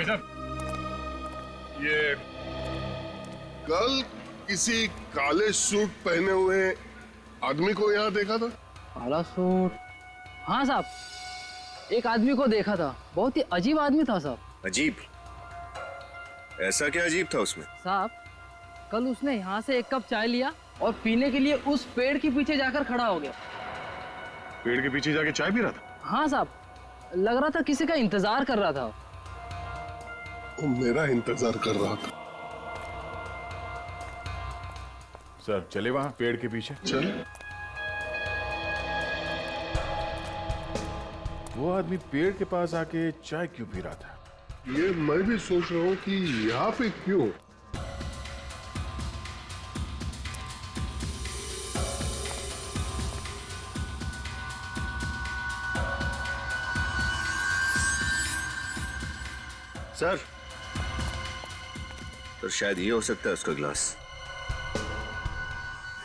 भाई साहब। ये कल किसी काले सूट पहने हुए आदमी को यहाँ देखा था। काला सूट? हाँ साहब, एक आदमी को देखा था। बहुत ही अजीब आदमी था साहब। अजीब? ऐसा क्या अजीब था उसमें? साहब, कल उसने यहाँ से एक कप चाय लिया और पीने के लिए उस पेड़ के पीछे जाकर खड़ा हो गया। पेड़ के पीछे जाके चाय पी रहा था? हाँ साहब, लग रहा था किसी का इंतजार कर रहा था। वो मेरा इंतजार कर रहा था। सर चले वहां पेड़ के पीछे। चल। वो आदमी पेड़ के पास आके चाय क्यों पी रहा था? ये मैं भी सोच रहा हूँ कि यहाँ पे क्यों। सर, तो शायद ये हो सकता है उसका ग्लास।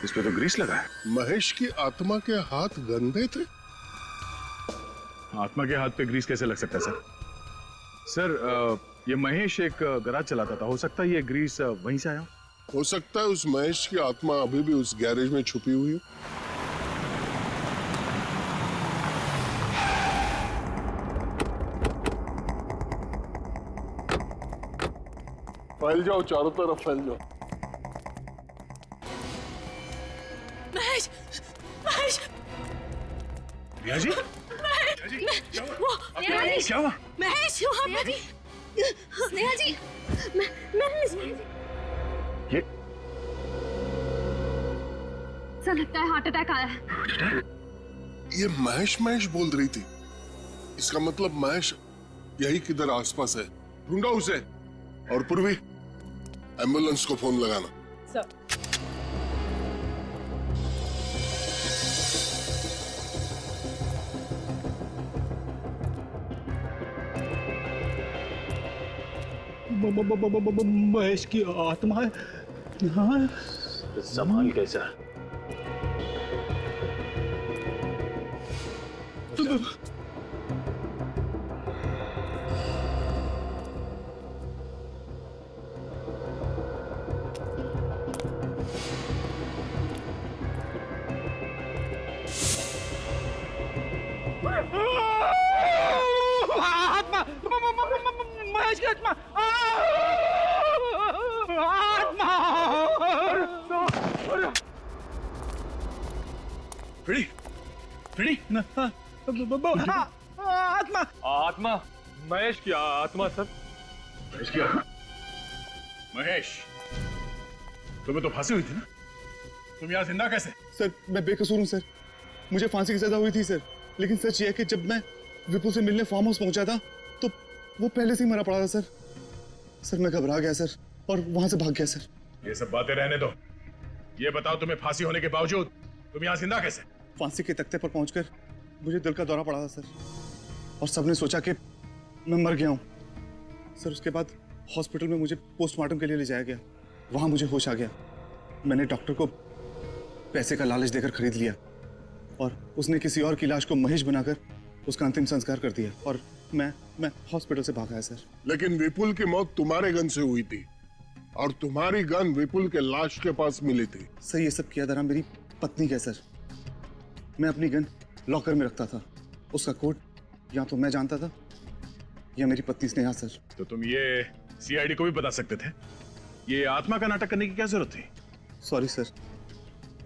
इस पे तो ग्रीस लगा है। महेश की आत्मा के हाथ गंदे थे। आत्मा के हाथ पे ग्रीस कैसे लग सकता है सर? सर ये महेश एक गैराज चलाता था, हो सकता है ये ग्रीस वहीं से आया हो सकता है उस महेश की आत्मा अभी भी उस गैरेज में छुपी हुई हो। फैल जाओ, चारों तरफ फैल जाओ। महेश, महेश, रिया जी? वो स्नेहा जी, क्या हुआ? महेश वहाँ पे। स्नेहा जी, ये सर लगता है हार्ट अटैक आया है। ये महेश महेश बोल रही थी। इसका मतलब महेश यही किधर आसपास है। ढूंढो उसे। और पूर्वी, एम्बुलेंस को फोन लगाना। सर। महेश की आत्मा है। हाँ। संभाल कैसा? आत्मा, महेश की आत्मा, आत्मा। फिड़ी, फिड़ी, आत्मा, आत्मा, महेश की आत्मा सर। महेश क्या? महेश, तुम्हें तो फांसी हुई थी ना? तुम यहाँ जिंदा कैसे? सर मैं बेकसूर हूँ सर। मुझे फांसी की सजा हुई थी सर। लेकिन सच यह है कि जब मैं विपुल से मिलने फार्म हाउस पहुंचा था तो वो पहले से ही मरा पड़ा था सर। सर मैं घबरा गया सर और वहां से भाग गया सर। ये सब बातें रहने दो। ये बताओ, तुम्हें फांसी होने के बावजूद तुम यहाँ जिंदा कैसे? फांसी के तख्ते पर पहुंचकर मुझे दिल का दौरा पड़ा था सर और सबने सोचा कि मैं मर गया हूँ सर। उसके बाद हॉस्पिटल में मुझे पोस्टमार्टम के लिए ले जाया गया। वहां मुझे होश आ गया। मैंने डॉक्टर को पैसे का लालच देकर खरीद लिया और उसने किसी और की लाश को महेश बनाकर उसका अंतिम संस्कार कर दिया और मैं हॉस्पिटल से भाग आया सर। लेकिन विपुल की मौत तुम्हारे गन से हुई थी और तुम्हारी गन विपुल के लाश के पास मिली थी। सर ये सब किया धरा मेरी पत्नी का सर। मैं अपनी गन लॉकर में रखता था। उसका कोड या तो मैं जानता था या मेरी पत्नी स्नेहा सर। तो तुम ये सीआईडी को भी बता सकते थे। ये आत्मा का नाटक करने की क्या जरूरत थी? Sorry sir.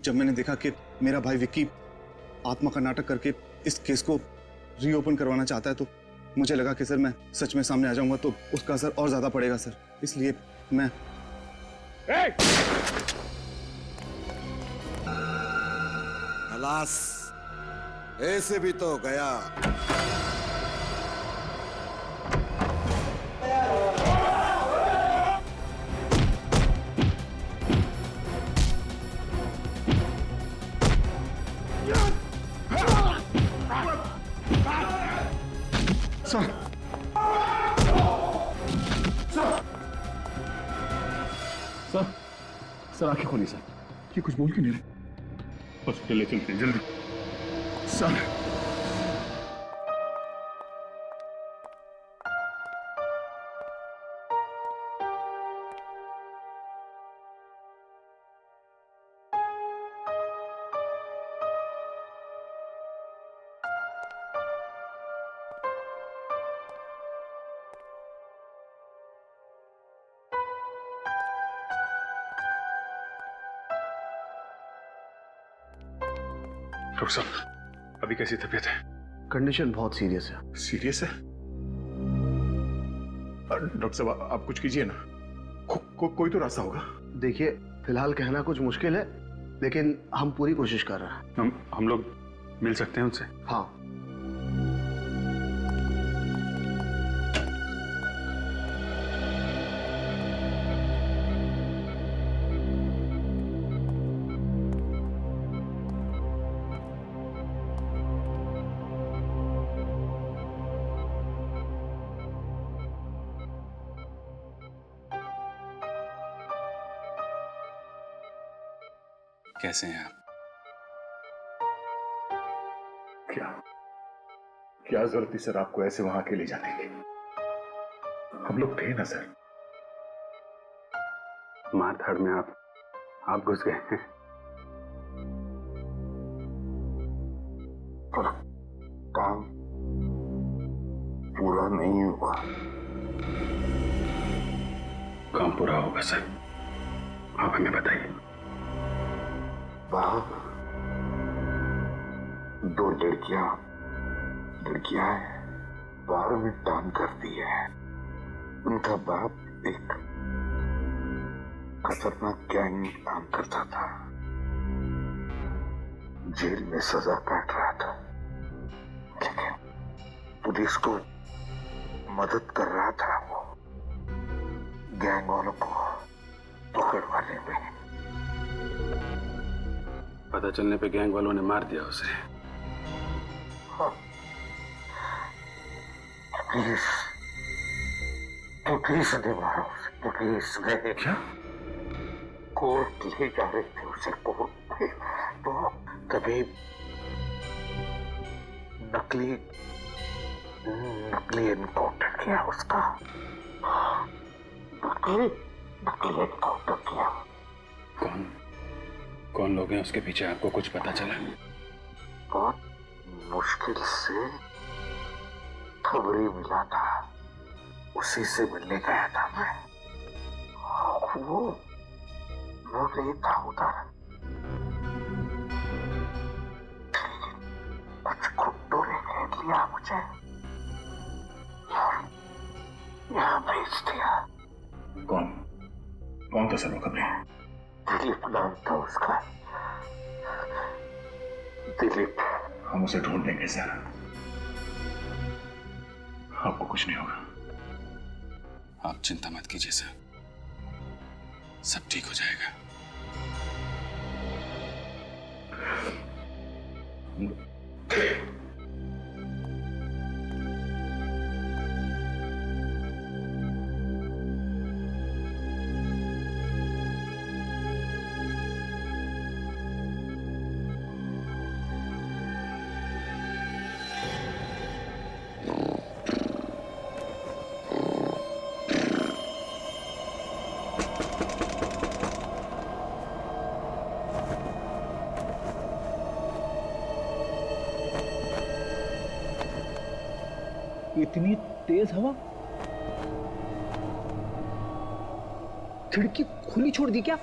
जब मैंने देखा कि मेरा भाई विक्की आत्मा का नाटक करके इस केस को रीओपन करवाना चाहता है तो मुझे लगा कि सर मैं सच में सामने आ जाऊंगा तो उसका असर और ज्यादा पड़ेगा सर। इसलिए मैं खलास ऐसे भी तो गया। सर आंखें खोली सर। ये कुछ बोल क्यों नहीं रहे? हॉस्पिटल ले चलते हैं जल्दी। सर डॉक्टर साहब, अभी कैसी तबीयत है? कंडीशन बहुत सीरियस है। सीरियस है? डॉक्टर साहब आप कुछ कीजिए ना। कोई तो रास्ता होगा। देखिए, फिलहाल कहना कुछ मुश्किल है, लेकिन हम पूरी कोशिश कर रहे हैं। हम लोग मिल सकते हैं उनसे? हाँ। कैसे हैं आप? क्या जरूरत थी सर आपको ऐसे वहां अकेले जाने की? हम लोग थे ना सर। मार धाड़ में आप घुस गए हैं। पर काम पूरा नहीं हुआ। काम पूरा होगा सर, आप हमें बताइए। बाप, दो लड़कियां बाहर में काम करती है। उनका बाप एक खतरनाक गैंग में काम करता था, जेल में सजा काट रहा था, लेकिन पुलिस को मदद कर रहा था वो गैंग वालों को पकड़वाने में। पता चलने पे गैंग वालों ने मार दिया उसे। हाँ। पुलिस ने मारा उसे। पुलिस ने क्या? कोर्ट ले जा रहे थे उसे कोर्ट में, तो तभी नकली एनकाउंटर किया उसका। नकली एनकाउंटर किया। कौन लोग हैं उसके पीछे, आपको कुछ पता चला? बहुत मुश्किल से खबरी मिला था, उसी से मिलने गया था मैं। वो नहीं था उधर, कुछ गुंडों ने घेर लिया मुझे और यहाँ भेज दिया। कौन था सर वो खबरें? दिलीप नाम था उसका। दिलीप। हम उसे ढूंढ लेंगे सर, आपको कुछ नहीं होगा। आप चिंता मत कीजिए सर, सब ठीक हो जाएगा। इतनी तेज हवा, खिड़की खुली छोड़ दी क्या?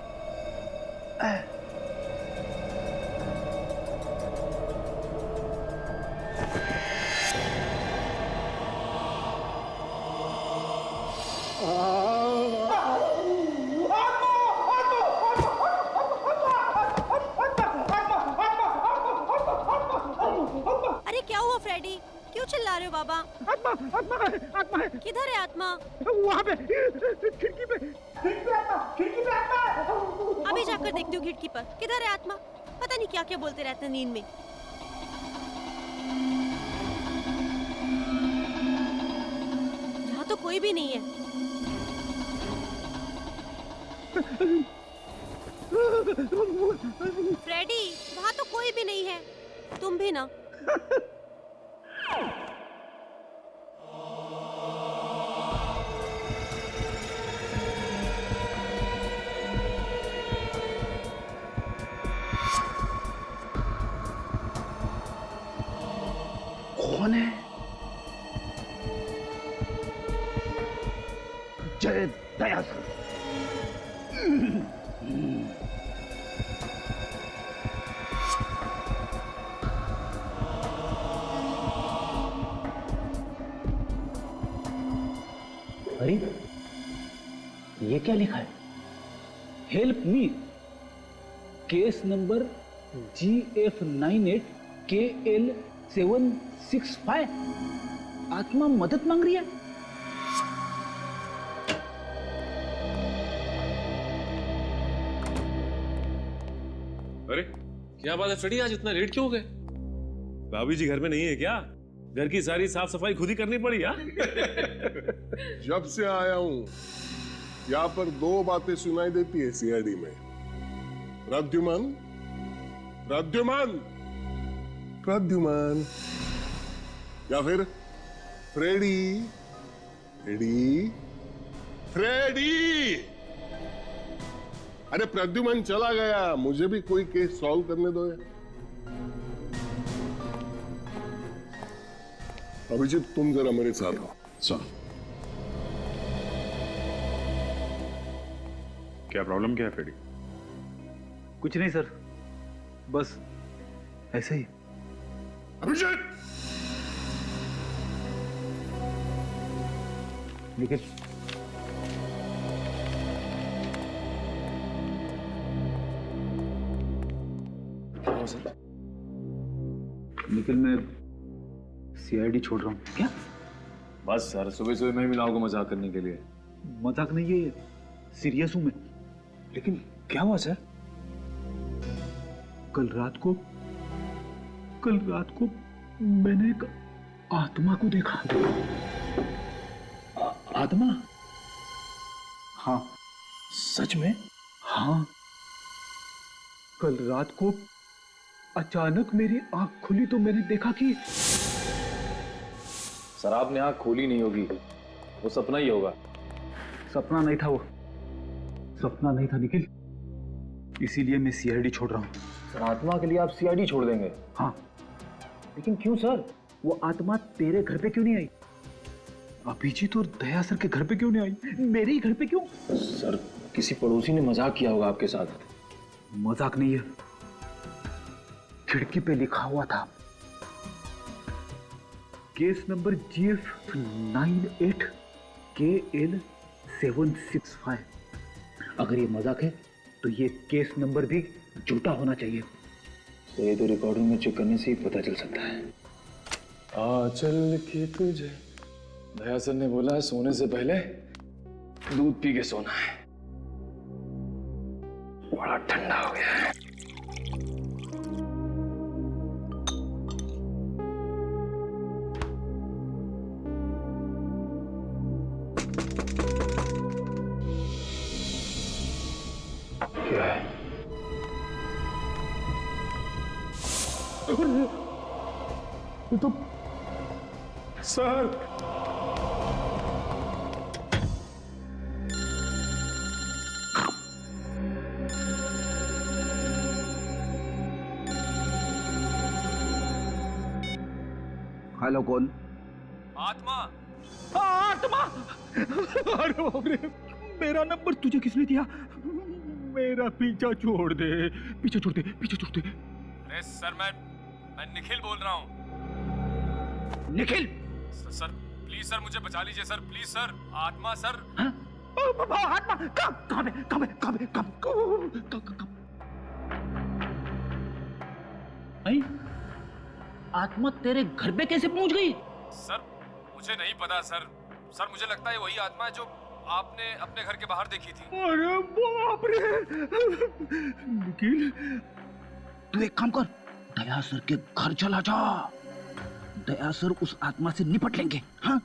अरे क्या हुआ फ्रेडी, क्यों चिल्ला रहे हो बाबा? आत्मा आत्मा है। किधर है आत्मा? वहाँ पे खिड़की पे आत्मा। अभी जाकर देखती हूँ खिड़की पर किधर है आत्मा। पता नहीं क्या क्या बोलते रहते हैं नींद में। यहाँ तो कोई भी नहीं है। फ्रेडी, वहाँ तो कोई भी नहीं है, तुम भी ना। कौन है? जय दया सर। अरे ये क्या लिखा है? Help me, case number GF98KL765। आत्मा मदद मांग रही है। अरे क्या बात है फ्रेडी, आज इतना लेट क्यों हो गए? भाभी जी घर में नहीं है क्या? घर की सारी साफ सफाई खुद ही करनी पड़ी यार। जब से आया हूं यहाँ पर दो बातें सुनाई देती है सीआईडी में। प्रद्युमन, प्रद्युमन, प्रद्युमन, या फिर फ्रेडी, फ्रेडी, फ्रेडी। अरे प्रद्युमन चला गया, मुझे भी कोई केस सॉल्व करने दो यार। अभिजीत तुम जरा मेरे साथ आओ। सर क्या प्रॉब्लम क्या है फ्रेडी? कुछ नहीं सर, बस ऐसे ही। अभिजीत, निखिल, निखिल मैं सीआईडी छोड़ रहा हूँ। क्या? बस सर, सुबह सुबह मैं मिला होगा मजाक करने के लिए। मजाक नहीं, ये सीरियस हूं मैं। लेकिन क्या हुआ सर? कल रात को मैंने एक आत्मा को देखा। आत्मा? हाँ सच में? हाँ, कल रात को अचानक मेरी आंख खुली तो मैंने देखा कि सर आपने आँख खोली नहीं होगी, वो सपना ही होगा। सपना नहीं था, वो सपना नहीं था निखिल, इसीलिए मैं सीआईडी छोड़ रहा हूँ। सर आत्मा के लिए आप सीआईडी छोड़ देंगे? हाँ, लेकिन क्यों सर? वो आत्मा तेरे घर पे क्यों नहीं आई? अभिजीत और दया सर के घर पे क्यों नहीं आई? मेरे ही घर पे क्यों? सर किसी पड़ोसी ने मजाक किया होगा आपके साथ। मजाक नहीं है, खिड़की पे लिखा हुआ था केस नंबर GF98KL765। अगर ये मजाक है तो ये केस नंबर भी झूठा होना चाहिए। तो ये तो रिकॉर्डिंग में चेक करने से ही पता चल सकता है। आ चल के तुझे, दया सर ने बोला है सोने से पहले दूध पी के सोना है। बड़ा ठंडा हो गया है। क्या है? ये तो सर, हेलो कौन? आत्मा। आत्मा! अरे बाप रे, मेरा नंबर तुझे किसने दिया? मेरा पीछा छोड़ दे, पीछे छोड़ दे, पीछे छोड़ दे। अरे सर मैं निखिल बोल रहा हूँ। निखिल! सर प्लीज सर मुझे बचा लीजिए सर, प्लीज सर। आत्मा सर। हाँ? आत्मा कहाँ पे? आत्मा तेरे घर पे कैसे पहुंच गई? सर मुझे नहीं पता सर। सर मुझे लगता है वही आत्मा है जो आपने अपने घर के बाहर देखी थी। अरे बाप रे! निखिल, तू एक काम कर, दया सर के घर चला जा। दया सर उस आत्मा से निपट लेंगे। हाँ?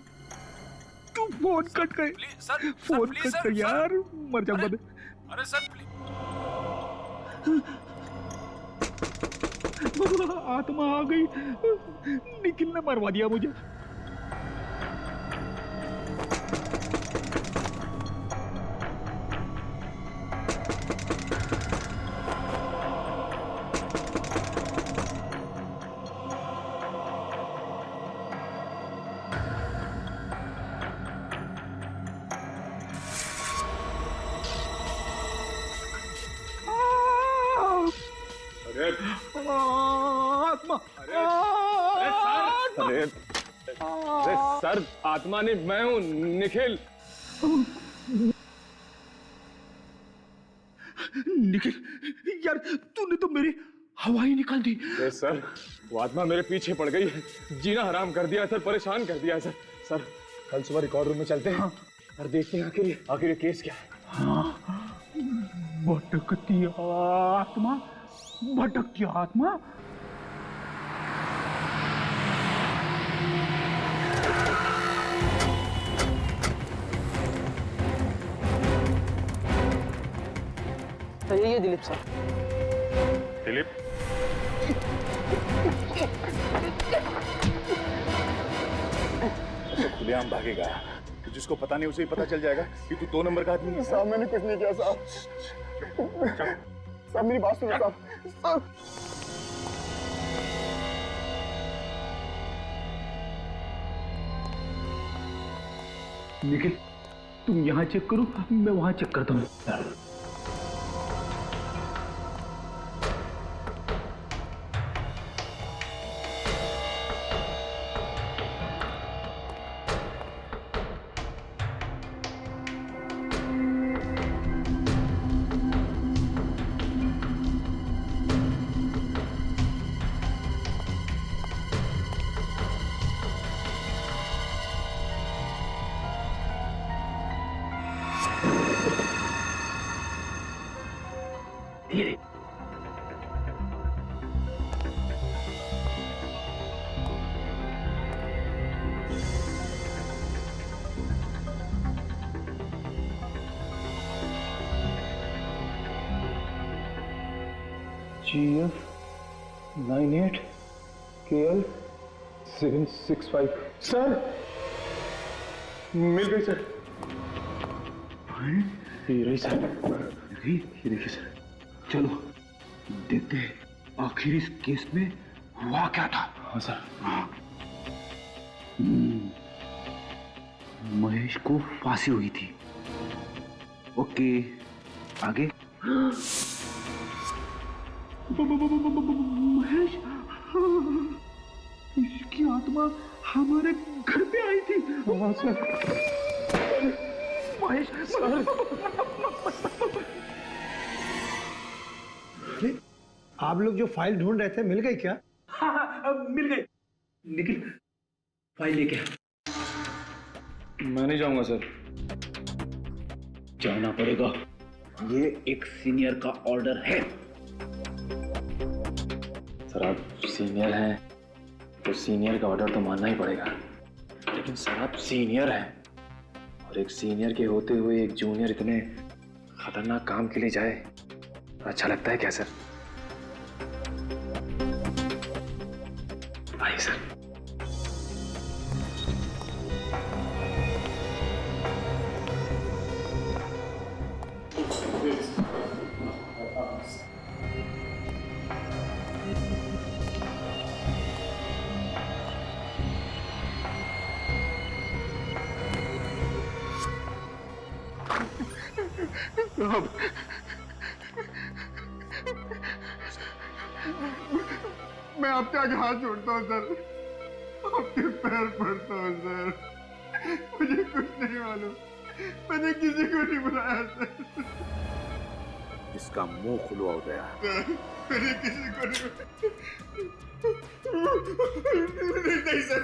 तू फोन कट कर, प्लीज सर, फोन कट कर यार, मर जाऊंगा मैं। अरे सर प्लीज। आत्मा आ गई, निखिल ने मरवा दिया मुझे। आत्मा! अरे सर, आत्मा नहीं, मैं हूँ निखिल। निखिल यार तूने तो मेरी हवा ही निकाल दी। सर वो आत्मा मेरे पीछे पड़ गई है, जीना हराम कर दिया सर, परेशान कर दिया सर। सर कल सुबह रिकॉर्ड रूम में चलते हैं और देखते हैं आखिर ये केस क्या है। भटकती आत्मा, भटकती आत्मा। तो ये दिलीप सर। दिलीप, खुलेआम भागेगा तो जिसको पता नहीं उसे ही पता चल जाएगा कि तू 2 नंबर का आदमी है। साहब मैंने कुछ नहीं किया साहब। साहब मेरी बात सुनो साहब। निखिल तुम यहाँ चेक करो, मैं वहाँ चेक करता हूँ। GF 98 KL 765। सर मिल गई सर। ये रही सर, ये देखिए सर। चलो देखते हैं आखिर इस केस में हुआ क्या था। हाँ सर। महेश को फांसी हुई थी। ओके आगे। महेश, इसकी आत्मा हमारे घर पे आई थी। हाँ सर। महेश सर। आप लोग जो फाइल ढूंढ रहे थे मिल गई क्या? हाँ मिल गई। निखिल फाइल लेके। मैं नहीं जाऊंगा सर। जाना पड़ेगा, ये एक सीनियर का ऑर्डर है। सर आप सीनियर हैं तो सीनियर का ऑर्डर तो मानना ही पड़ेगा, लेकिन सर आप सीनियर हैं और एक सीनियर के होते हुए एक जूनियर इतने खतरनाक काम के लिए जाए, अच्छा लगता है क्या सर? आइए सर। मैं आपके आगे हाथ जोड़ता हूँ सर, आपके पैर पड़ता हूँ सर। मुझे कुछ नहीं मालूम, मैंने किसी को नहीं बुलाया सर। इसका मुंह खुला हो गया। मैंने किसी को नहीं सर।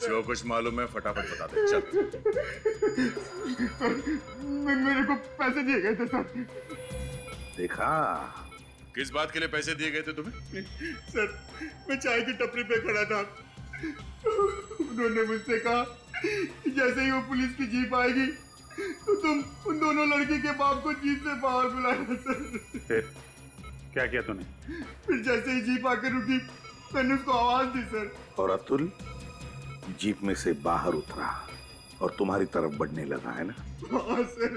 जो कुछ मालूम है फटाफट बता दे। चल। मेरे को पैसे दिए गए थे सर। देखा किस बात के लिए पैसे दिए गए थे तुम्हें? सर मैं चाय की टपरी पे खड़ा था, उन्होंने मुझसे कहा कि जैसे ही वो पुलिस की जीप आएगी तो तुम उन दोनों लड़की के बाप को जीप से बाहर बुलाना सर। फिर क्या किया तूने? फिर जैसे ही जीप आकर रुकी मैंने उसको आवाज दी सर। और अतुल जीप में से बाहर उतरा और तुम्हारी तरफ बढ़ने लगा, है ना? हाँ सर,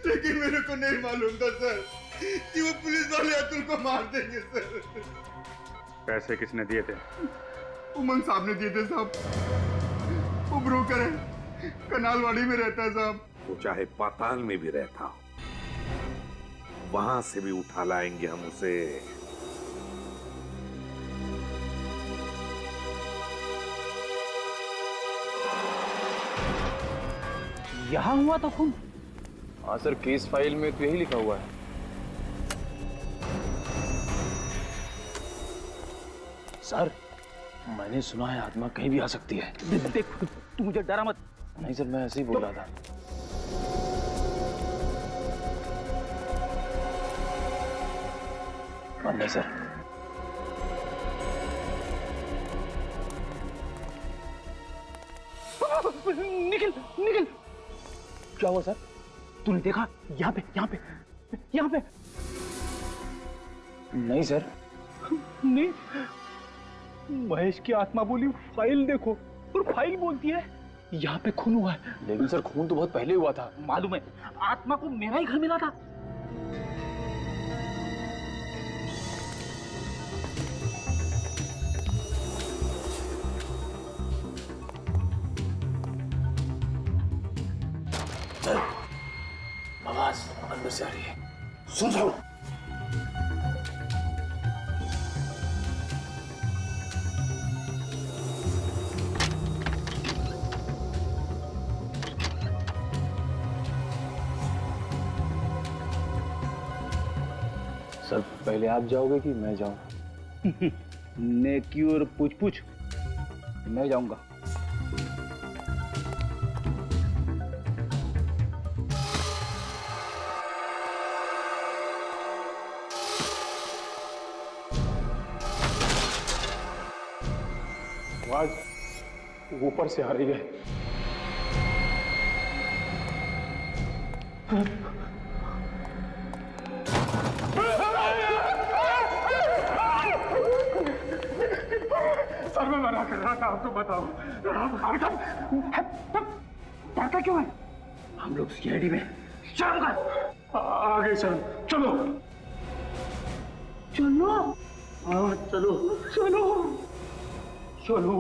लेकिन मेरे को नहीं मालूम था सर कि वो पुलिस वाले अतुल को मार देंगे सर। पैसे किसने दिए थे? उमंग साहब ने दिए थे साहब। वो ब्रोकर है, कनालवाड़ी में रहता है साहब। वो चाहे पाताल में भी रहता हो, वहां से भी उठा लाएंगे हम उसे। यहाँ हुआ था खून? हाँ सर, केस फाइल में तो यही लिखा हुआ है। सर, मैंने सुना है आत्मा कहीं भी आ सकती है। देख, तू मुझे डरा मत। नहीं सर, मैं ऐसे ही बोल रहा था। बंद है सर। निकल निकल। क्या हुआ सर? तूने देखा? यहाँ पे यहाँ पे यहाँ पे। नहीं सर। नहीं, महेश की आत्मा बोली फाइल देखो, और फाइल बोलती है यहाँ पे खून हुआ है। लेकिन सर खून तो बहुत पहले हुआ था। मालूम है, आत्मा को मेरा ही घर मिला था। सर, आवाज अंदर से आ रही है। सुन रहा हूं। सर, पहले आप जाओगे कि मैं जाऊं? नेकी और पूछ पूछ, मैं जाऊंगा। आवाज ऊपर से आ रही है। सर, मैं मना कर रहा था आपको, बताओ। डरता क्यों है? हम लोग सीआईडी में शर्म कर। आगे सर, चलो चलो। हाँ चलो चलो चलो।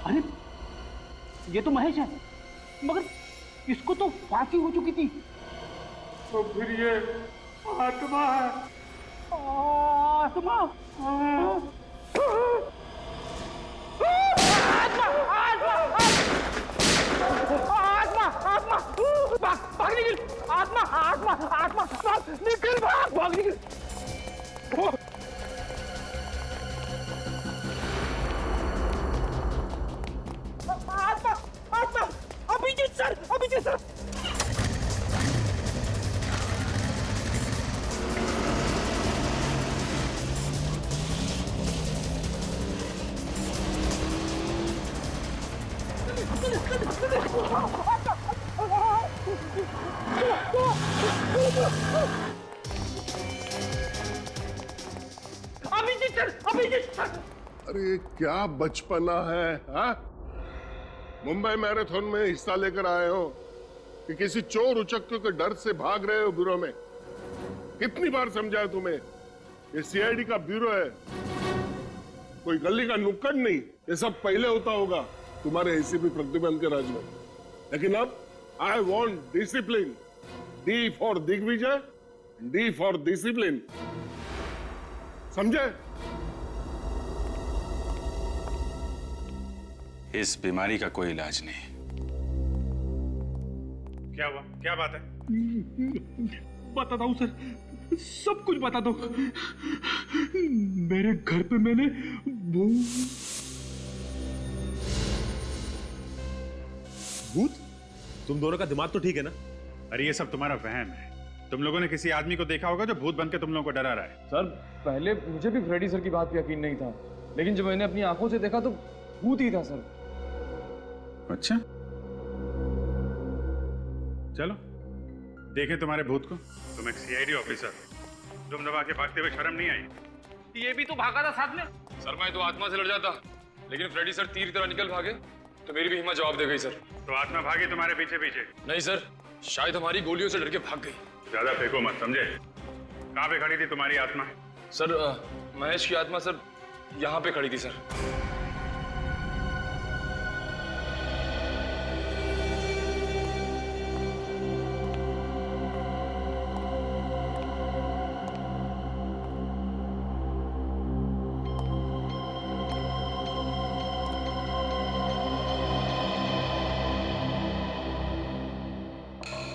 अरे, ये तो महेश है, मगर इसको तो फांसी हो चुकी थी। तो फिर ये आत्मा है। आत्मा? भाग निकल। आत्मा आत्मा आत्मा भाग निकल, भाग निकल। आत्मा आत्मा, Abhijeet sir, Abhijeet sir. Abhijeet sir, Abhijeet sir. अरे क्या बचपना है, हाँ? मुंबई मैराथन में हिस्सा लेकर आए हो कि किसी चोर उचक्के के डर से भाग रहे हो ब्यूरो में? कितनी बार समझाया तुम्हें, ये सीआईडी का ब्यूरो है, कोई गली का नुक्कड़ नहीं। ये सब पहले होता होगा तुम्हारे एसीपी प्रतिबंध के राज में, लेकिन अब I want discipline. D for Digvijay, D for discipline, समझे? इस बीमारी का कोई इलाज नहीं। क्या हुआ, क्या बात है? बताता हूँ सर, सब कुछ बता दो। मेरे घर पे मैंने भूत? तुम दोनों का दिमाग तो ठीक है ना? अरे ये सब तुम्हारा वहम है। तुम लोगों ने किसी आदमी को देखा होगा जो भूत बन के तुम लोगों को डरा रहा है। सर, पहले मुझे भी फ्रेडी सर की बात पे यकीन नहीं था, लेकिन जब मैंने अपनी आंखों से देखा तो भूत ही था सर। अच्छा, चलो देखें तुम्हारे भूत को। तुम एक सीआईडी ऑफिसर, तुम दबा के भागते हुए शर्म नहीं आई? ये भी तो भागा था साथ में। सर, मैं तो आत्मा से लड़ जाता, लेकिन फ्रेडी सर तीर की तरह निकल भागे तो मेरी भी हिम्मत जवाब दे गई सर। तो आत्मा भागी तुम्हारे पीछे पीछे? नहीं सर, शायद हमारी गोलियों से डर के भाग गई। ज्यादा फेंको मत, समझे? कहाँ पे खड़ी थी तुम्हारी आत्मा? सर महेश की आत्मा सर यहाँ पे खड़ी थी सर।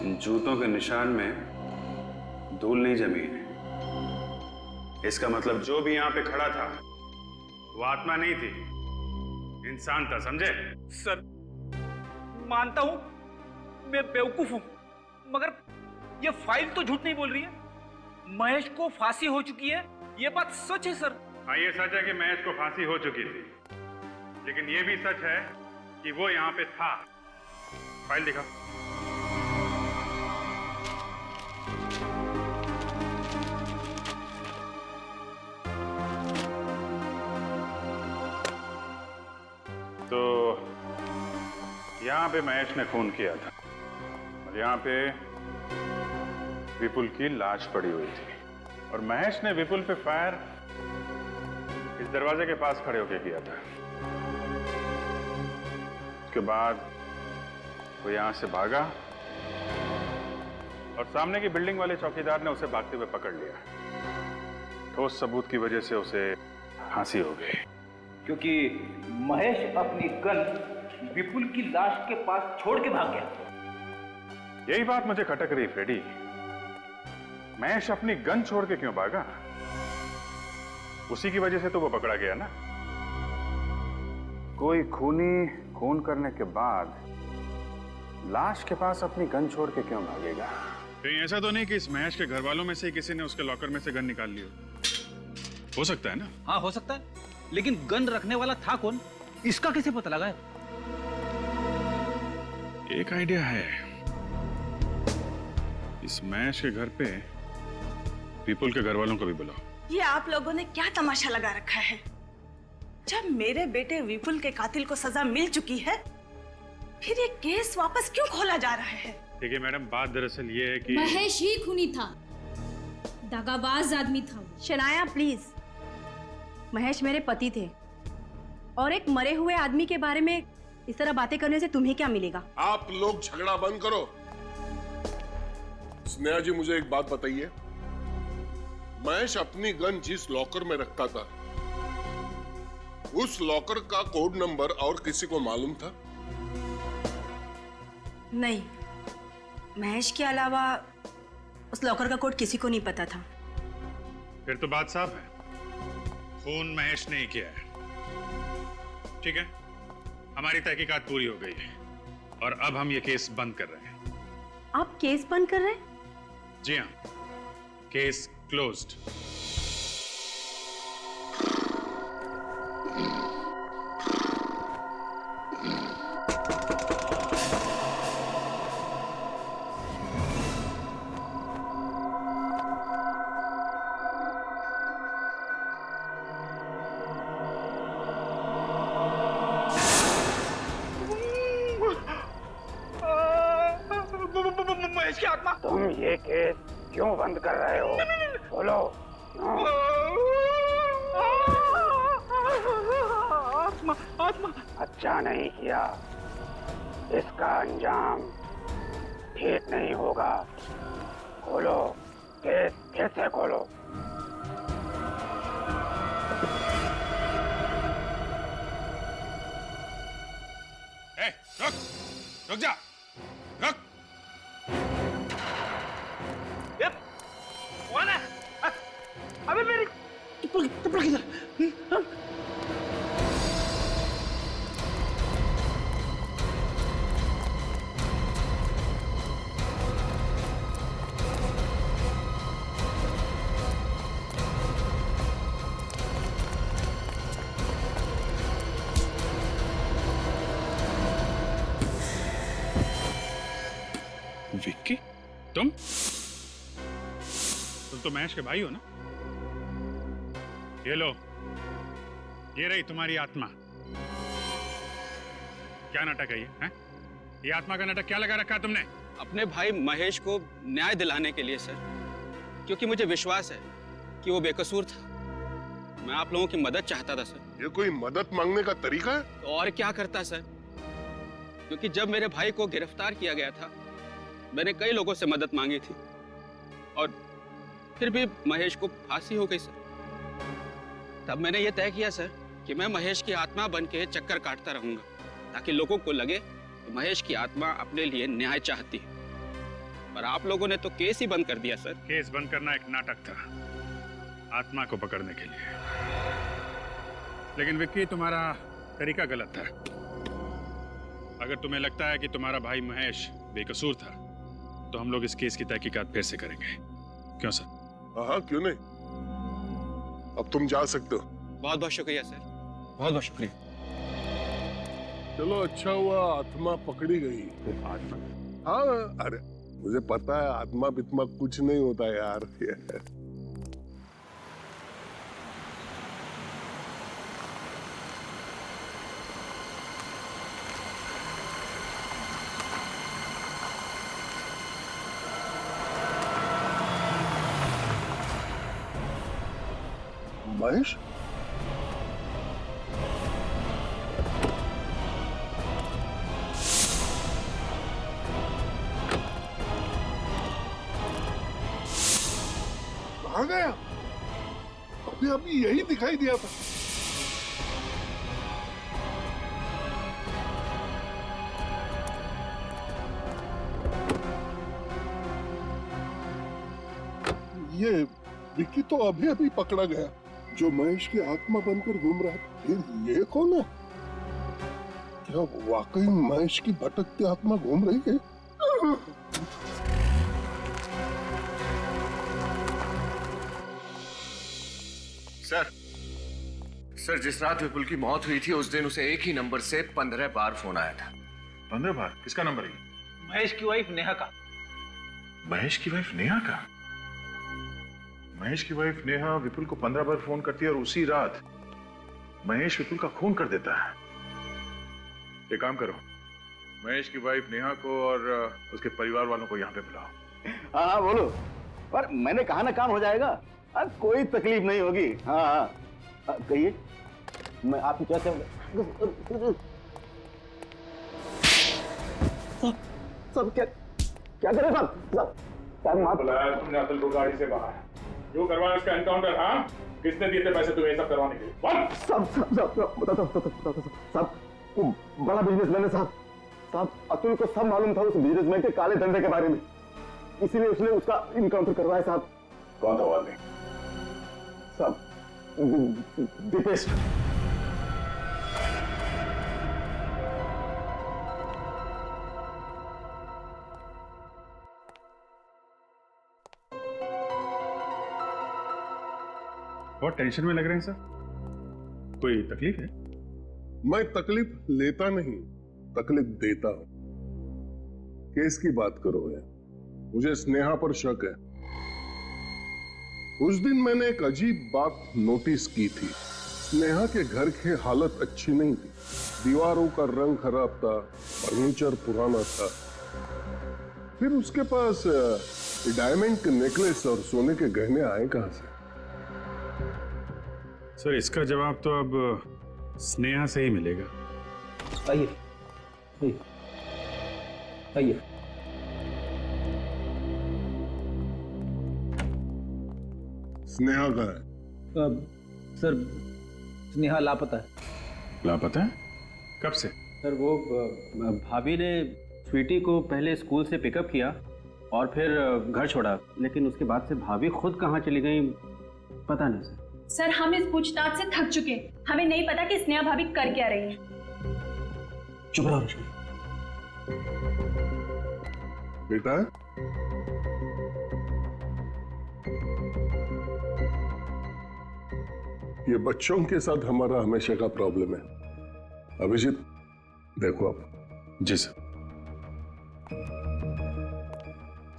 इन जूतों के निशान में धूल नहीं जमी है। इसका मतलब जो भी यहाँ पे खड़ा था वो आत्मा नहीं थी, इंसान था, समझे? सर मानता हूं मैं बेवकूफ हूं, मगर ये फाइल तो झूठ नहीं बोल रही है। महेश को फांसी हो चुकी है, ये बात सच है सर। हाँ, ये सच है कि महेश को फांसी हो चुकी थी, लेकिन ये भी सच है कि वो यहाँ पे था। फाइल दिखा। तो यहाँ पे महेश ने खून किया था और यहाँ पे विपुल की लाश पड़ी हुई थी, और महेश ने विपुल पे फायर इस दरवाजे के पास खड़े होकर किया था। उसके बाद वो यहाँ से भागा और सामने की बिल्डिंग वाले चौकीदार ने उसे भागते हुए पकड़ लिया। ठोस सबूत की वजह से उसे फांसी हो गई, क्योंकि महेश अपनी गन विपुल की लाश के पास छोड़ के भाग गया। यही बात मुझे खटक रही फ्रेडी। महेश अपनी गन छोड़ के क्यों भागा? उसी की वजह से तो वो पकड़ा गया ना। कोई खूनी खून करने के बाद लाश के पास अपनी गन छोड़ के क्यों भागेगा? कहीं ऐसा तो नहीं कि इस महेश के घर वालों में से किसी ने उसके लॉकर में से गन निकाल ली हो सकता है ना? हाँ हो सकता है, लेकिन गन रखने वाला था कौन, इसका कैसे पता लगा है? एक आइडिया है। इस महेश के घर पे विपुल के घर वालों को भी बुलाओ। ये आप लोगों ने क्या तमाशा लगा रखा है? जब मेरे बेटे विपुल के कातिल को सजा मिल चुकी है, फिर ये केस वापस क्यों खोला जा रहा है? देखिए मैडम, बात दरअसल ये है कि महेश ही खूनी था, दगाबाज आदमी था। शनाया प्लीज, महेश मेरे पति थे और एक मरे हुए आदमी के बारे में इस तरह बातें करने से तुम्हें क्या मिलेगा? आप लोग झगड़ा बंद करो। स्नेहा जी, मुझे एक बात बताइए, महेश अपनी गन जिस लॉकर में रखता था, उस लॉकर का कोड नंबर और किसी को मालूम था? नहीं, महेश के अलावा उस लॉकर का कोड किसी को नहीं पता था। फिर तो बात साफ है, खून महेश ने ही किया है। ठीक है, हमारी तहकीकात पूरी हो गई है और अब हम ये केस बंद कर रहे हैं। आप केस बंद कर रहे हैं? जी हाँ, केस क्लोज्ड। महेश की आत्मा। तुम ये केस क्यों बंद कर रहे हो? बोलो। आत्मा आत्मा। अच्छा नहीं किया, इसका अंजाम ठीक नहीं होगा। खोलो केस, फिर से खोलो। रुक, रुक जा, रुक। कौन है? अबे मेरी चप्पल किधर? विक्की, तुम तो महेश के भाई हो ना? ये लो, ये रही तुम्हारी आत्मा। क्या नाटक है ये? हैं? ये आत्मा का नाटक क्या लगा रखा है तुमने? अपने भाई महेश को न्याय दिलाने के लिए सर, क्योंकि मुझे विश्वास है कि वो बेकसूर था। मैं आप लोगों की मदद चाहता था सर। ये कोई मदद मांगने का तरीका है? तो और क्या करता सर, क्योंकि जब मेरे भाई को गिरफ्तार किया गया था मैंने कई लोगों से मदद मांगी थी और फिर भी महेश को फांसी हो गई सर। तब मैंने ये तय किया सर कि मैं महेश की आत्मा बन के चक्कर काटता रहूंगा, ताकि लोगों को लगे कि महेश की आत्मा अपने लिए न्याय चाहती है। पर आप लोगों ने तो केस ही बंद कर दिया सर। केस बंद करना एक नाटक था आत्मा को पकड़ने के लिए, लेकिन विक्की तुम्हारा तरीका गलत था। अगर तुम्हें लगता है कि तुम्हारा भाई महेश बेकसूर था तो हम लोग इस केस की तहकीकात फिर से करेंगे। क्यों सर? हाँ, क्यों नहीं। अब तुम जा सकते हो। बहुत बहुत शुक्रिया सर, बहुत बहुत शुक्रिया। चलो अच्छा हुआ आत्मा पकड़ी गई। आत्मा? हाँ, अरे मुझे पता है आत्मा बित्मा कुछ नहीं होता यार। महेश? कहाँ गया? अभी अभी यही दिखाई दिया था। ये विक्की तो अभी अभी पकड़ा गया, जो महेश की आत्मा बनकर घूम रहा है। फिर ये कौन है? क्या वाकई महेश की भटकती आत्मा घूम रही है? सर, जिस रात विपुल की मौत हुई थी उस दिन उसे एक ही नंबर से 15 बार फोन आया था। 15 बार? किसका नंबर है? महेश की वाइफ नेहा का। महेश की वाइफ नेहा का? महेश की वाइफ नेहा विपुल को 15 बार फोन करती है और उसी रात महेश विपुल का खून कर देता है। एक काम करो, महेश की वाइफ नेहा को और उसके परिवार वालों को यहाँ पे बुलाओ। हाँ बोलो। पर मैंने कहा ना काम हो जाएगा। कोई तकलीफ नहीं होगी। हाँ कहिए, मैं आपकी क्या सब क्या करें सब बुलाया तुमने अतुल को गाड़ी से बाहर, जो करवाया उसका एनकाउंटर। हाँ, किसने दिए थे पैसे तुम्हें सब करवाने के लिए? सब बड़ा बिजनेसमैन है साहब। अतुल को सब मालूम था उस बिजनेसमैन के काले धंधे के बारे में, इसीलिए उसने उसका इनकाउंटर करवाया साहब। कौन था वो आदमी? साहब दीपेश। बहुत टेंशन में लग रहे हैं सर, कोई तकलीफ है? मैं तकलीफ लेता नहीं, तकलीफ देता हूं। केस की बात करो है, मुझे स्नेहा पर शक है। उस दिन मैंने एक अजीब बात नोटिस की थी। स्नेहा के घर की हालत अच्छी नहीं थी, दीवारों का रंग खराब था, फर्नीचर पुराना था। फिर उसके पास डायमंड के नेकलेस और सोने के गहने आए कहां से? सर इसका जवाब तो अब स्नेहा से ही मिलेगा। आइए आइए। स्नेहा का है? सर स्नेहा लापता है। लापता है? कब से? सर वो भाभी ने स्वीटी को पहले स्कूल से पिकअप किया और फिर घर छोड़ा, लेकिन उसके बाद से भाभी खुद कहाँ चली गई पता नहीं सर। सर हम इस पूछताछ से थक चुके, हमें नहीं पता कि स्नेहा भाभी कर क्या रही है। चुप रहो रश्मि। बेटा ये बच्चों के साथ हमारा हमेशा का प्रॉब्लम है। अभिजीत देखो आप। जी सर।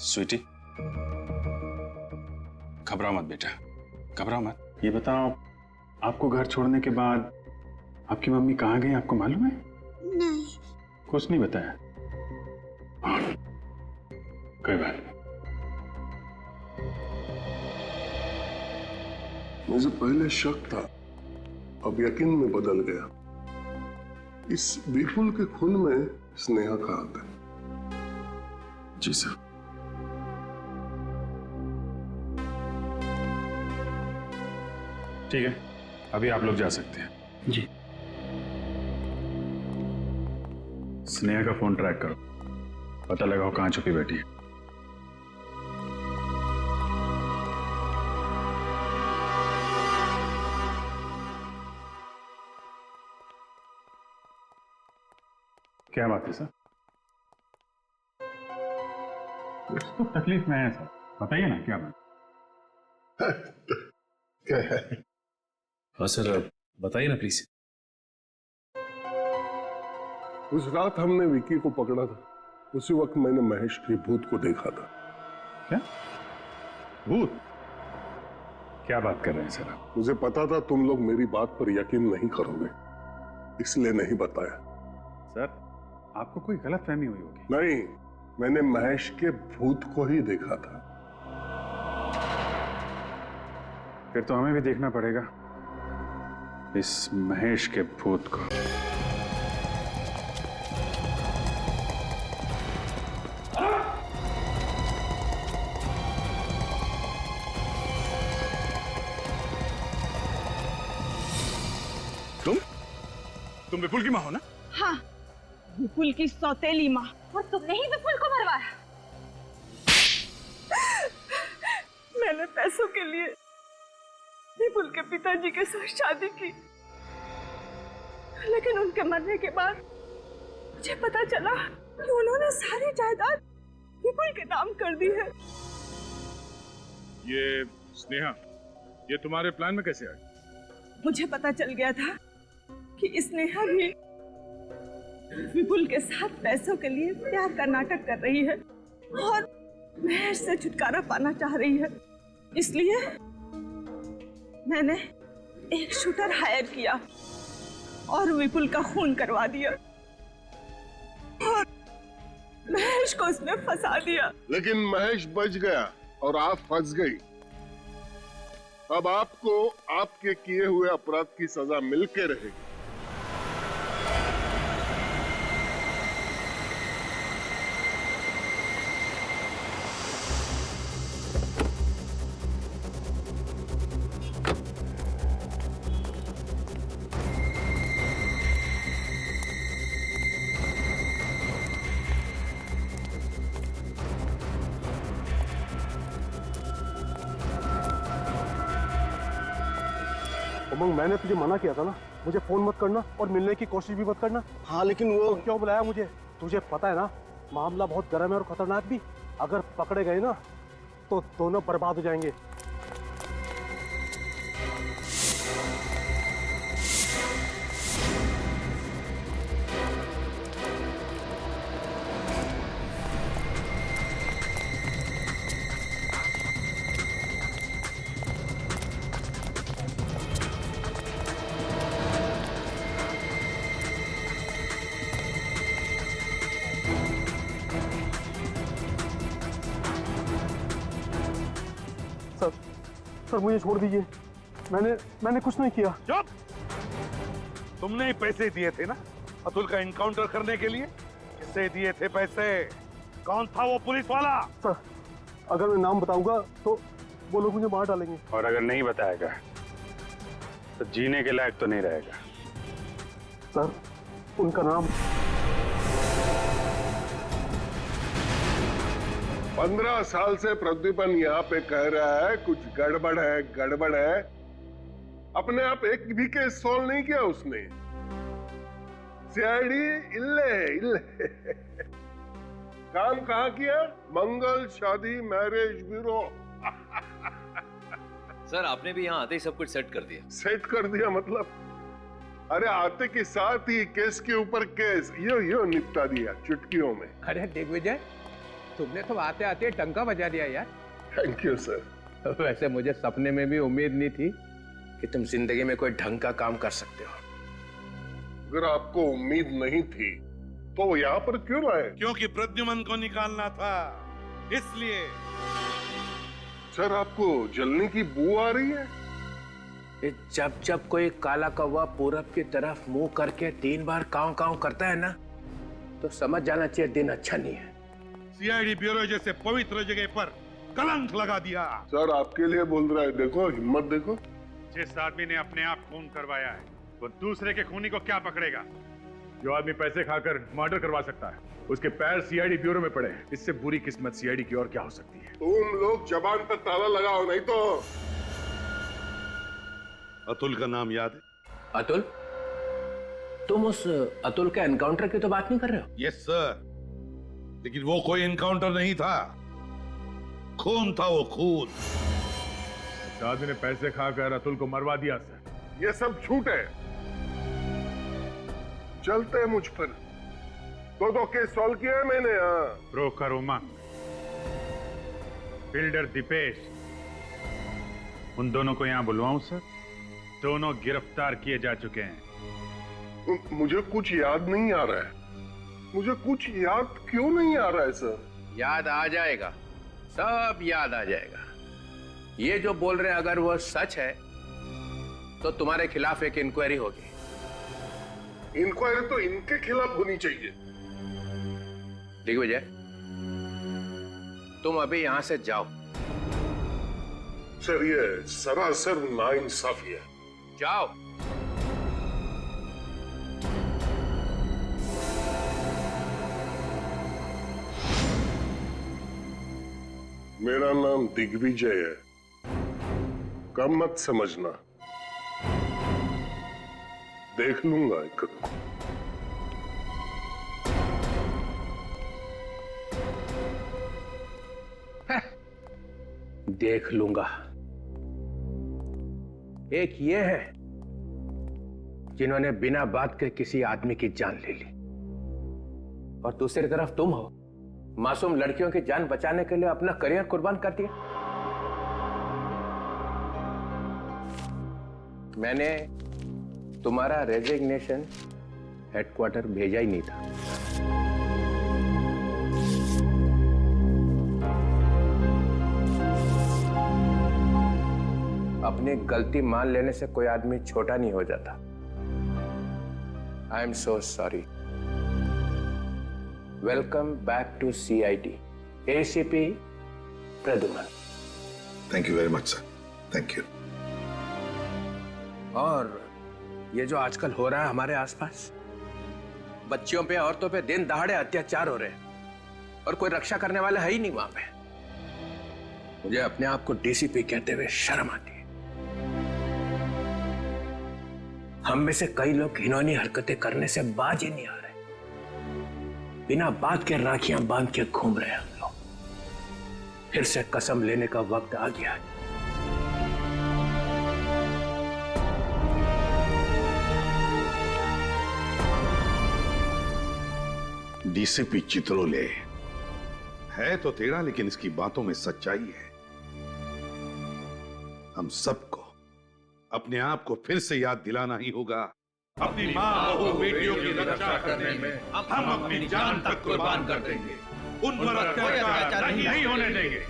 स्वीटी घबराओ मत बेटा, घबराओ मत। ये बताओ, आपको घर छोड़ने के बाद आपकी मम्मी कहाँ गई आपको मालूम है? नहीं। कुछ नहीं बताया? कोई बात नहीं। मुझे पहले शक था, अब यकीन में बदल गया। इस विपुल के खून में स्नेहा का हाथ है। जी सर। ठीक है, अभी आप लोग जा सकते हैं। जी। स्नेहा का फोन ट्रैक करो, पता लगाओ कहां छुपी बैठी है। क्या बात है सर? कुछ तो तकलीफ में है सर, बताइए ना क्या बात। क्या है? हाँ सर, बताइए ना प्लीज। उस रात हमने विकी को पकड़ा था, उसी वक्त मैंने महेश के भूत को देखा था। क्या भूत? क्या बात कर रहे हैं सर आप? मुझे पता था तुम लोग मेरी बात पर यकीन नहीं करोगे, इसलिए नहीं बताया। सर, आपको कोई गलतफहमी हुई होगी। नहीं, मैंने महेश के भूत को ही देखा था। फिर तो हमें भी देखना पड़ेगा इस महेश के भूत को। तुम विपुल की माँ हो ना? हाँ, विपुल की सौतेली माँ। और तुमने ही विपुल को मरवाया? मैंने पैसों के लिए विपुल के पिताजी के साथ शादी की, लेकिन उनके मरने के बाद मुझे पता चला कि उन्होंने सारी जायदाद विपुल के नाम कर दी है। ये स्नेहा, ये तुम्हारे प्लान में कैसे आई? मुझे पता चल गया था कि स्नेहा भी विपुल के साथ पैसों के लिए प्यार का नाटक कर रही है और महेश से छुटकारा पाना चाह रही है। इसलिए मैंने एक शूटर हायर किया और विपुल का खून करवा दिया और महेश को उसमें फंसा दिया। लेकिन महेश बच गया और आप फंस गई। अब आपको आपके किए हुए अपराध की सजा मिलके रहेगी। उमंग, मैंने तुझे मना किया था ना, मुझे फोन मत करना और मिलने की कोशिश भी मत करना। हाँ, लेकिन वो क्यों बुलाया मुझे? तुझे पता है ना, मामला बहुत गर्म है और खतरनाक भी। अगर पकड़े गए ना तो दोनों बर्बाद हो जाएंगे। सर, मुझे छोड़ दीजिए, मैंने कुछ नहीं किया। चुप! तुमने ही पैसे दिए थे ना अतुल का इनकाउंटर करने के लिए? किससे दिए थे पैसे? कौन था वो पुलिस वाला? सर, अगर मैं नाम बताऊंगा तो वो लोग मुझे मार डालेंगे। और अगर नहीं बताएगा तो जीने के लायक तो नहीं रहेगा। सर, उनका नाम 15 साल से प्रद्युमन यहाँ पे कह रहा है कुछ गड़बड़ है, गड़बड़ है। अपने आप एक भी केस सॉल्व नहीं किया उसने। सीआईडी इल्ले काम कहाँ किया? मंगल शादी मैरिज ब्यूरो। सर, आपने भी यहाँ आते ही सब कुछ सेट कर दिया। सेट कर दिया मतलब? अरे आते के साथ ही केस के ऊपर केस यो निपटा दिया चुटकियों में। अरे दिग्विजय, तुमने तो आते आते टंका बजा दिया यार। Thank you sir. वैसे मुझे सपने में भी उम्मीद नहीं थी कि तुम जिंदगी में कोई ढंग का काम कर सकते हो। अगर आपको उम्मीद नहीं थी तो यहाँ पर क्यों आए? क्योंकि प्रद्युमन को निकालना था, इसलिए। सर आपको जलने की बू आ रही है? ये जब जब कोई काला कौवा पूरब की तरफ मुंह करके 3 बार काव काव करता है ना, तो समझ जाना चाहिए दिन अच्छा नहीं है। सीआईडी ब्यूरो जैसे पवित्र जगह पर कलंक लगा दिया। सर आपके लिए बोल रहा है, देखो हिम्मत देखो। जिस आदमी ने अपने आप खून करवाया है वो दूसरे के खूनी को क्या पकड़ेगा? जो आदमी पैसे खाकर मर्डर करवा सकता है उसके पैर सीआईडी ब्यूरो में पड़े हैं। इससे बुरी किस्मत सीआईडी की और क्या हो सकती है? तुम लोग जबान पर ताला लगाओ, नहीं तो। अतुल का नाम याद है? अतुल? तुम उस अतुल के एनकाउंटर की तो बात नहीं कर रहे हो? यस सर, लेकिन वो कोई एनकाउंटर नहीं था, खून था वो खून। इस आदमी ने पैसे खाकर अतुल को मरवा दिया सर। ये सब झूठ है। चलते हैं मुझ पर। दो केस सॉल्व किया है मैंने। ब्रोकर उमंग, बिल्डर दीपेश, उन दोनों को यहां बुलवाऊं सर? दोनों गिरफ्तार किए जा चुके हैं। मुझे कुछ याद नहीं आ रहा है। मुझे कुछ याद क्यों नहीं आ रहा है सर? याद आ जाएगा, सब याद आ जाएगा। ये जो बोल रहे हैं अगर वो सच है तो तुम्हारे खिलाफ एक इंक्वायरी होगी। इंक्वायरी तो इनके खिलाफ होनी चाहिए। दिग्विजय, तुम अभी यहां से जाओ। सर ये सरासर नाइंसाफी है। जाओ। मेरा नाम दिग्विजय है, कम मत समझना। देख लूंगा एक। देख लूंगा। एक ये है जिन्होंने बिना बात के किसी आदमी की जान ले ली, और दूसरी तरफ तुम हो, मासूम लड़कियों की जान बचाने के लिए अपना करियर कुर्बान कर दिया। मैंने तुम्हारा रेजिग्नेशन हेडक्वार्टर भेजा ही नहीं था। अपनी गलती मान लेने से कोई आदमी छोटा नहीं हो जाता। I am so sorry. Welcome back to CID, ACP Pradyuman. Thank you very much sir, thank you. और ये जो आजकल हो रहा है हमारे आसपास, बच्चियों पे, औरतों पे दिन दहाड़े अत्याचार हो रहे हैं और कोई रक्षा करने वाला है ही नहीं वहां पे। मुझे अपने आप को डीसीपी कहते हुए शर्म आती है। हम में से कई लोग घिनौनी हरकतें करने से बाज ही नहीं आ रहे। बिना बात के राखियां बांध के घूम रहे हैं हम लोग। फिर से कसम लेने का वक्त आ गया है। डीसीपी चित्रोले है तो तेरा, लेकिन इसकी बातों में सच्चाई है। हम सबको अपने आप को फिर से याद दिलाना ही होगा। अपनी माँ, बहू, बेटियों की रक्षा करने में हम अपनी जान तक कुर्बान कर देंगे। उन पर अत्याचार नहीं होने देंगे।